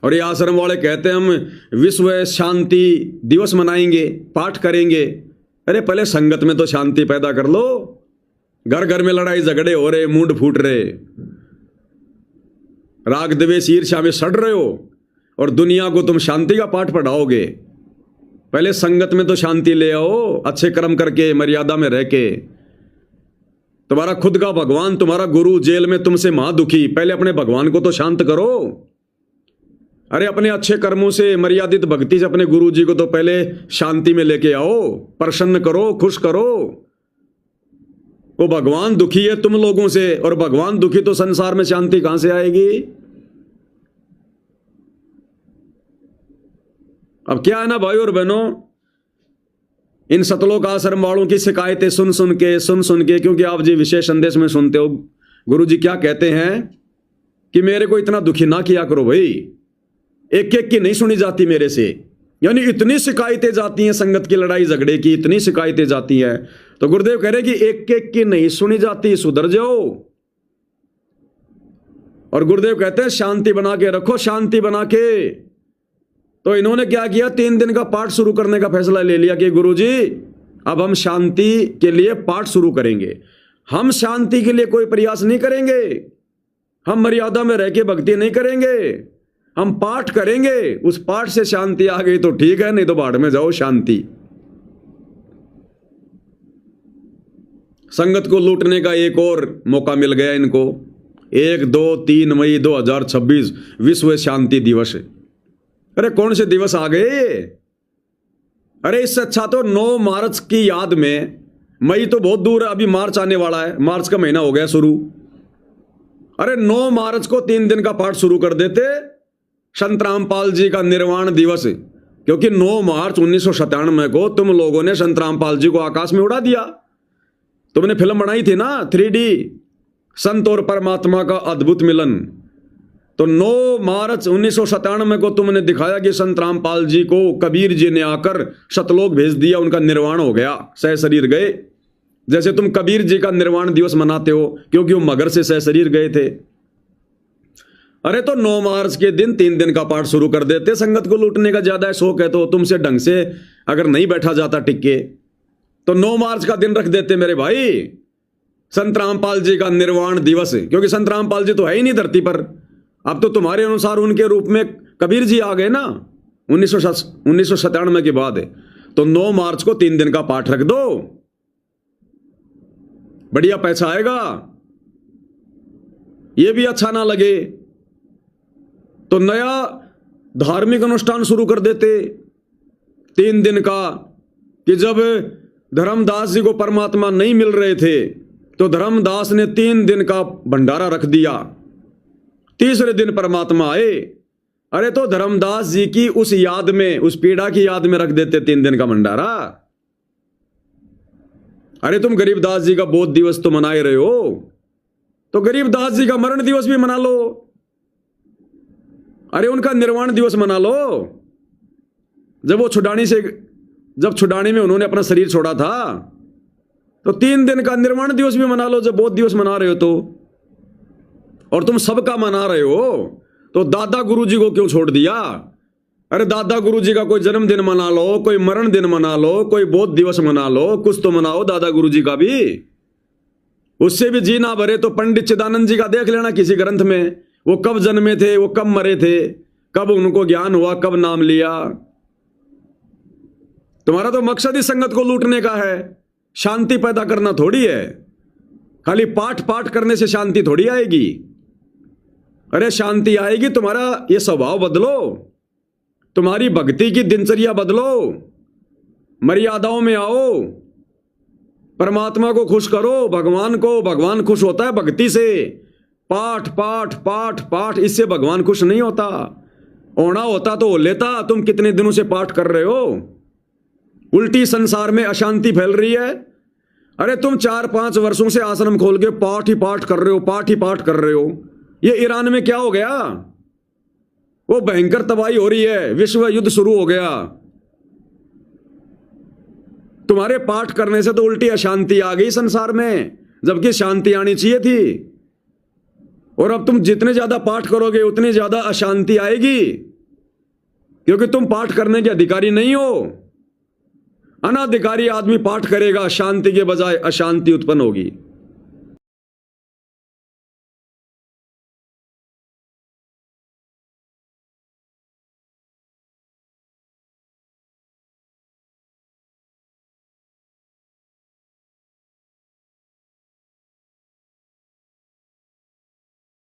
और ये आश्रम वाले कहते हैं हम विश्व शांति दिवस मनाएंगे, पाठ करेंगे। अरे पहले संगत में तो शांति पैदा कर लो। घर घर में लड़ाई झगड़े हो रहे, मूड फूट रहे, राग द्वेष ईर्ष्या में सड़ रहे हो, और दुनिया को तुम शांति का पाठ पढ़ाओगे। पहले संगत में तो शांति ले आओ, अच्छे कर्म करके, मर्यादा में रह के। तुम्हारा खुद का भगवान, तुम्हारा गुरु जेल में तुमसे महादुखी, पहले अपने भगवान को तो शांत करो। अरे अपने अच्छे कर्मों से, मर्यादित भक्ति से अपने गुरु जी को तो पहले शांति में लेके आओ, प्रसन्न करो, खुश करो। वो भगवान दुखी है तुम लोगों से, और भगवान दुखी तो संसार में शांति कहां से आएगी? अब क्या है ना भाई और बहनों, इन सतलोक आश्रम वालों की शिकायतें सुन सुन के, क्योंकि आप जी विशेष संदेश में सुनते हो, गुरु जी क्या कहते हैं कि मेरे को इतना दुखी ना किया करो भाई। एक एक की नहीं सुनी जाती मेरे से, यानी इतनी शिकायतें जाती हैं संगत की लड़ाई झगड़े की, इतनी शिकायतें जाती हैं। तो गुरुदेव कह रहे कि एक एक की नहीं सुनी जाती, सुधर जाओ। और गुरुदेव कहते हैं शांति बना के रखो, शांति बना के। तो इन्होंने क्या किया, 3 दिन का पाठ शुरू करने का फैसला ले लिया कि गुरुजी अब हम शांति के लिए पाठ शुरू करेंगे। हम शांति के लिए कोई प्रयास नहीं करेंगे, हम मर्यादा में रह के भक्ति नहीं करेंगे, हम पाठ करेंगे। उस पाठ से शांति आ गई तो ठीक है, नहीं तो भाड़ में जाओ शांति। संगत को लूटने का एक और मौका मिल गया इनको। 1, 2, 3 मई 2026 विश्व शांति दिवस। अरे कौन से दिवस आ गए? अरे इससे अच्छा तो 9 मार्च की याद में, मई तो बहुत दूर है, अभी मार्च आने वाला है, मार्च का महीना हो गया शुरू। अरे 9 मार्च को 3 दिन का पाठ शुरू कर देते, संत रामपाल जी का निर्वाण दिवस। क्योंकि 9 मार्च 1997 को तुम लोगों ने संत रामपाल जी को आकाश में उड़ा दिया। तुमने फिल्म बनाई थी ना 3D, संत और परमात्मा का अद्भुत मिलन। तो 9 मार्च 1997 को तुमने दिखाया कि संत रामपाल जी को कबीर जी ने आकर सतलोक भेज दिया, उनका निर्वाण हो गया, सह शरीर गए। जैसे तुम कबीर जी का निर्वाण दिवस मनाते हो, क्योंकि वो मगर से सह शरीर गए थे। अरे तो 9 मार्च के दिन 3 दिन का पाठ शुरू कर देते। संगत को लूटने का ज्यादा शौक है तो तुमसे ढंग से अगर नहीं बैठा जाता टिक्के, तो 9 मार्च का दिन रख देते मेरे भाई, संत रामपाल जी का निर्वाण दिवस। क्योंकि संत रामपाल जी तो है ही नहीं धरती पर, अब तो तुम्हारे अनुसार उनके रूप में कबीर जी आ गए ना 1997 के बाद। तो 9 मार्च को 3 दिन का पाठ रख दो, बढ़िया पैसा आएगा। ये भी अच्छा ना लगे तो नया धार्मिक अनुष्ठान शुरू कर देते 3 दिन का, कि जब धर्मदास जी को परमात्मा नहीं मिल रहे थे तो धर्मदास ने 3 दिन का भंडारा रख दिया, तीसरे दिन परमात्मा आए। अरे तो धर्मदास जी की उस याद में, उस पीड़ा की याद में रख देते 3 दिन का भंडारा। अरे तुम गरीबदास जी का बोध दिवस तो मना रहे हो, तो गरीबदास जी का मरण दिवस भी मना लो। अरे उनका निर्वाण दिवस मना लो, जब वो छुड़ानी में उन्होंने अपना शरीर छोड़ा था। तो 3 दिन का निर्वाण दिवस भी मना लो जब बोध दिवस मना रहे हो तो। और तुम सबका मना रहे हो तो दादा गुरु जी को क्यों छोड़ दिया? अरे दादा गुरु जी का कोई जन्मदिन मना लो, कोई मरण दिन मना लो, कोई बोध दिवस मना लो, कुछ तो मनाओ दादा गुरु जी का भी। उससे भी जी ना भरे तो पंडित चिदानंद जी का देख लेना किसी ग्रंथ में, वो कब जन्मे थे, वो कब मरे थे, कब उनको ज्ञान हुआ, कब नाम लिया। तुम्हारा तो मकसद ही संगत को लूटने का है, शांति पैदा करना थोड़ी है। खाली पाठ करने से शांति थोड़ी आएगी। अरे शांति आएगी, तुम्हारा ये स्वभाव बदलो, तुम्हारी भक्ति की दिनचर्या बदलो, मर्यादाओं में आओ, परमात्मा को खुश करो, भगवान खुश होता है भक्ति से। पाठ पाठ पाठ पाठ, इससे भगवान खुश नहीं होता। होना होता तो हो लेता। तुम कितने दिनों से पाठ कर रहे हो? उल्टी संसार में अशांति फैल रही है। अरे तुम 4-5 वर्षों से आश्रम खोल के पाठ ही पाठ कर रहे हो, पाठ ही पाठ कर रहे हो। ये ईरान में क्या हो गया? वो भयंकर तबाही हो रही है, विश्व युद्ध शुरू हो गया। तुम्हारे पाठ करने से तो उल्टी अशांति आ गई संसार में, जबकि शांति आनी चाहिए थी। और अब तुम जितने ज्यादा पाठ करोगे उतनी ज्यादा अशांति आएगी। क्योंकि तुम पाठ करने के अधिकारी नहीं हो। अनाधिकारी आदमी पाठ करेगा, शांति के बजाय अशांति उत्पन्न होगी।